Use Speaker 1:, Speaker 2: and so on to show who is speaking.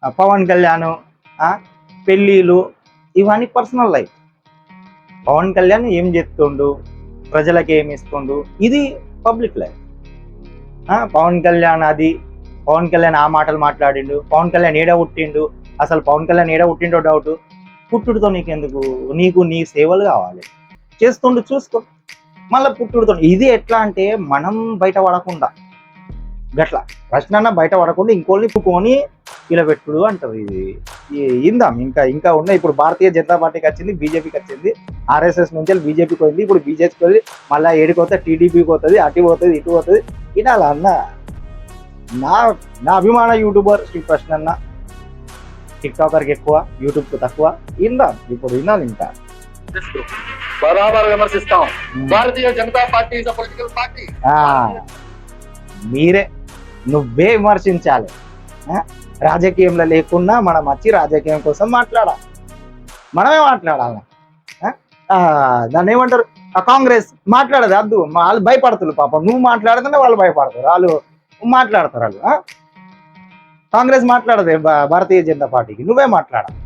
Speaker 1: పవన్ కళ్యాణ్ పెళ్ళిళ్ళు ఇవన్నీ personal life. Pawan Kalyan ఏం చేస్తుండు, ప్రజలకు ఏమి ఇస్తుండు, ఇది పబ్లిక్ లైఫ్. పవన్ కళ్యాణ్ ఆ మాటలు మాట్లాడిండు, పవన్ కళ్యాణ్ ఏడ పుట్టిండు, అసలు పవన్ కళ్యాణ్ ఏడ పుట్టిండో డౌట్. పుట్టుడుతో నీకెందుకు, నీకు నీ సేవలు కావాలి, చేస్తుండు చూసుకో. మళ్ళీ పుట్టుడుతో ఇది ఎట్లా అంటే మనం బయట పడకుండా గట్లా ప్రశ్న బయట పడకుండా ఇంకోళ్ళని పుట్టుకొని ఇలా పెట్టుడు అంటారు. ఇది ఇందాం ఇంకా ఉన్నాయి. ఇప్పుడు భారతీయ జనతా పార్టీకి వచ్చింది, బీజేపీకి వచ్చింది, ఆర్ఎస్ఎస్ నుంచి బీజేపీకి పోయింది, ఇప్పుడు బీజేపీకి పోయింది, మళ్ళీ ఏడికి పోతే టీడీపీకి పోతుంది, అటు పోతుంది, ఇటు పోతుంది. వినాలా అన్న? నా అభిమాన యూట్యూబర్ శ్రీ ప్రశ్న అన్న, టిక్ టాకర్కి ఎక్కువ, యూట్యూబ్కి తక్కువ. ఇందాం ఇప్పుడు వినాలి. ఇంకా
Speaker 2: బరాబర్ విమర్శిస్తాం. Bharatiya Janata party is a political party.
Speaker 1: నువ్వే విమర్శించాలి. రాజకీయంలో లేకున్నా మనం వచ్చి రాజకీయం కోసం మాట్లాడాలి, మనమే మాట్లాడాలి. దాన్ని ఏమంటారు, కాంగ్రెస్ మాట్లాడదు, వద్దు, వాళ్ళు భయపడుతున్నారు పాపం. నువ్వు మాట్లాడుతుంటే వాళ్ళు భయపడతారు, వాళ్ళు మాట్లాడతారు. వాళ్ళు కాంగ్రెస్ మాట్లాడదు భారతీయ జనతా పార్టీకి, నువ్వే మాట్లాడాలి.